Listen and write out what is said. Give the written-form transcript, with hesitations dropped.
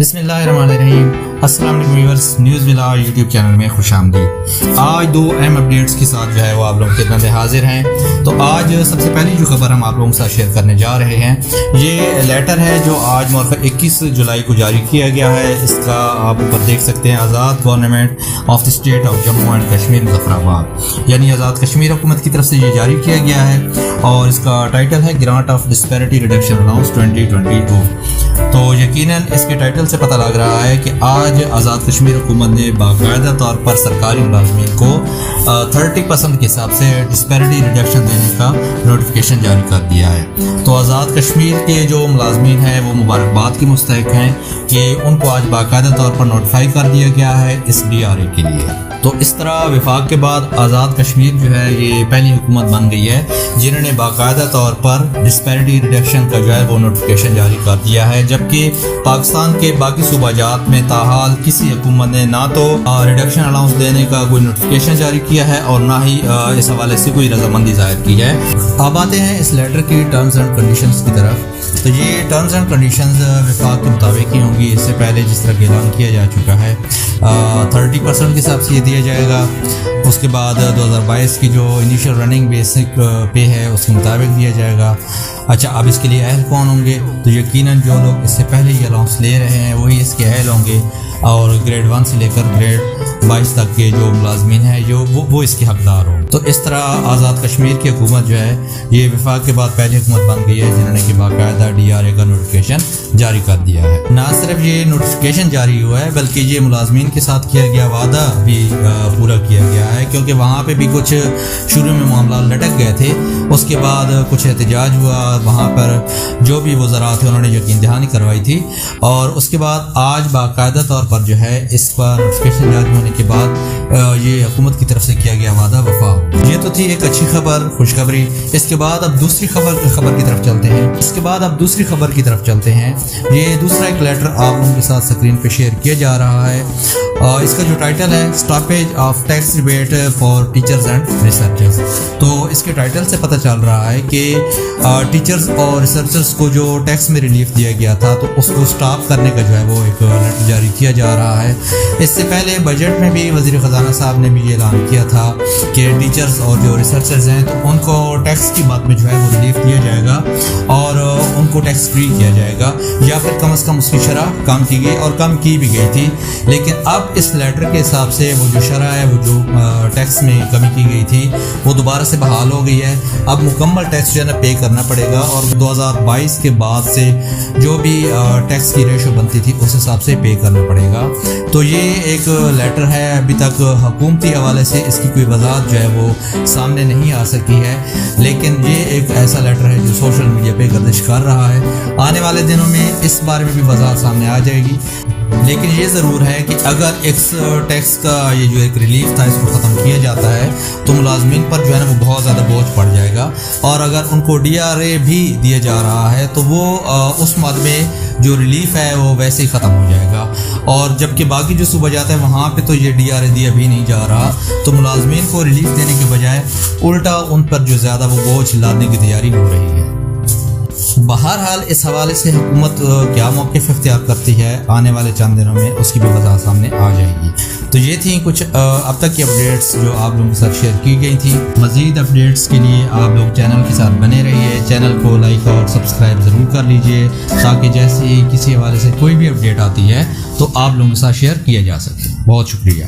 بسم اللہ الرحمن الرحیم۔ السلام علیکم ویورز، نیوز ولا یوٹیوب چینل میں خوش آمدید۔ آج دو اہم اپڈیٹس کے ساتھ جو ہے وہ آپ لوگوں کی خدمت میں حاضر ہیں۔ تو آج سب سے پہلی جو خبر ہم آپ لوگوں کے ساتھ شیئر کرنے جا رہے ہیں، یہ لیٹر ہے جو آج مورخہ 21 جولائی کو جاری کیا گیا ہے۔ اس کا آپ اوپر دیکھ سکتے ہیں، Azad government of the state of Jammu and Kashmir Muzaffarabad, یعنی آزاد کشمیر حکومت کی طرف سے یہ جاری کیا گیا ہے، اور اس کا ٹائٹل ہے grant of disparity reduction allowance 2022۔ تو یقیناً اس کے ٹائٹل سے پتہ لگ رہا ہے کہ آج آزاد کشمیر حکومت نے باقاعدہ طور پر سرکاری ملازمین کو 30% کے حساب سے ڈسپیرٹی ریڈکشن دینے کا نوٹیفیکیشن جاری کر دیا ہے۔ تو آزاد کشمیر کے جو ملازمین ہیں وہ مبارکباد کے مستحق ہیں کہ ان کو آج باقاعدہ طور پر نوٹیفائی کر دیا گیا ہے اس DRA کے لیے۔ تو اس طرح وفاق کے بعد آزاد کشمیر جو ہے یہ پہلی حکومت بن گئی ہے جنہوں نے باقاعدہ طور پر ڈسپیرٹی ریڈکشن کا جو ہے وہ نوٹیفیکیشن جاری کر دیا ہے، جبکہ پاکستان کے باقی صوبہ جات میں تاحال کسی حکومت نے نہ تو ریڈکشن الاؤنس دینے کا کوئی نوٹیفیکیشن جاری کیا ہے اور نہ ہی اس حوالے سے کوئی رضامندی ظاہر کی ہے۔ اب آتے ہیں اس لیٹر کی ٹرمز اینڈ کنڈیشنز کی طرف۔ تو یہ ٹرمز اینڈ کنڈیشنز وفاق کے مطابق ہی ہوں گی۔ اس سے پہلے جس طرح کہ اعلان کیا جا چکا ہے 30% کے حساب سے یہ دیا جائے گا، اس کے بعد 2022 کی جو انیشیل رننگ بیسک پے ہے اس کے مطابق دیا جائے گا۔ اچھا، اب اس کے لیے اہل کون ہوں گے؟ تو یقیناً جو لوگ اس سے پہلے یہ الاؤنس لے رہے ہیں وہی اس کے اہل ہوں گے، اور گریڈ 1 سے لے کر گریڈ 22 تک کے جو ملازمین ہیں وہ اس کے حقدار ہوں۔ تو اس طرح آزاد کشمیر کی حکومت جو ہے یہ وفاق کے بعد پہلی حکومت بن گئی ہے جنہوں نے کہ باقاعدہ DRA کا نوٹیفیکیشن جاری کر دیا ہے۔ نہ صرف یہ نوٹیفیکیشن جاری ہوا ہے بلکہ یہ ملازمین کے ساتھ کیا گیا وعدہ بھی پورا کیا گیا ہے، کیونکہ وہاں پہ بھی کچھ شروع میں معاملات لٹک گئے تھے، اس کے بعد کچھ احتجاج ہوا، وہاں پر جو بھی وزراء تھے انہوں نے یقین دہانی کروائی تھی، اور اس کے بعد آج باقاعدہ طور پر جو ہے اس پر نوٹیفیکیشن جاری ہونے کے بعد یہ حکومت کی طرف سے کیا گیا وعدہ وفا۔ یہ تو تھی ایک اچھی خبر، خوشخبری۔ اس کے بعد اب دوسری خبر کی طرف چلتے ہیں۔ یہ دوسرا ایک لیٹر آپ لوگوں کے ساتھ اسکرین پہ شیئر کیا جا رہا ہے۔ اس کا جو ٹائٹل ہے stoppage of tax rebate for teachers and researchers. تو اس کے ٹائٹل سے پتہ چل رہا ہے کہ ٹیچرز اور ریسرچرز کو جو ٹیکس میں ریلیف دیا گیا تھا تو اس کو اسٹاپ کرنے کا جو ہے وہ ایک لیٹر جاری کیا جا رہا ہے۔ اس سے پہلے بجٹ میں بھی وزیر خزانہ صاحب نے بھی یہ اعلان کیا تھا کہ ٹیچرز اور جو ریسرچرز ہیں تو ان کو ٹیکس کی بات میں جو ہے وہ ریلیف دیا جائے گا اور ان کو ٹیکس فری کیا جائے گا، یا پھر کم از کم اس کی شرح کم کی گئی اور کم کی بھی گئی تھی۔ لیکن اب اس لیٹر کے حساب سے وہ جو شرح ہے، وہ جو ٹیکس میں کمی کی گئی تھی وہ دوبارہ سے بحال ہو گئی ہے۔ اب مکمل ٹیکس جو ہے نا پے کرنا پڑے گا، اور 2022 کے بعد سے جو بھی ٹیکس کی ریشو بنتی تھی اس حساب سے پے کرنا پڑے گا۔ تو یہ ایک لیٹر ہے، ابھی تک حکومتی حوالے سے اس کی کوئی وضاحت جو ہے وہ سامنے نہیں آ سکی ہے، لیکن یہ ایک ایسا لیٹر ہے جو سوشل میڈیا پہ گردش کر رہا ہے۔ آنے والے دنوں میں اس بارے میں بھی وضاحت سامنے آ جائے گی، لیکن یہ ضرور ہے کہ اگر ٹیکس کا یہ جو ایک ریلیف تھا اس کو ختم کیا جاتا ہے تو ملازمین پر جو ہے نا وہ بہت زیادہ بوجھ پڑ جائے گا، اور اگر ان کو DRA بھی دیا جا رہا ہے تو وہ اس مد میں جو ریلیف ہے وہ ویسے ہی ختم ہو جائے گا، اور جبکہ باقی جو صوبہ جاتا ہے وہاں پہ تو یہ DRA دیا بھی نہیں جا رہا، تو ملازمین کو ریلیف دینے کے بجائے الٹا ان پر جو زیادہ وہ بوجھ لادنے کی تیاری ہو رہی ہے۔ بہرحال اس حوالے سے حکومت کیا موقف اختیار کرتی ہے آنے والے چند دنوں میں اس کی بھی وضاحت سامنے آ جائے گی۔ تو یہ تھیں کچھ اب تک کی اپڈیٹس جو آپ لوگوں کے ساتھ شیئر کی گئی تھیں۔ مزید اپڈیٹس کے لیے آپ لوگ چینل کے ساتھ بنے رہیے، چینل کو لائک اور سبسکرائب ضرور کر لیجئے تاکہ جیسے ہی کسی حوالے سے کوئی بھی اپڈیٹ آتی ہے تو آپ لوگوں کے ساتھ شیئر کیا جا سکے۔ بہت شکریہ۔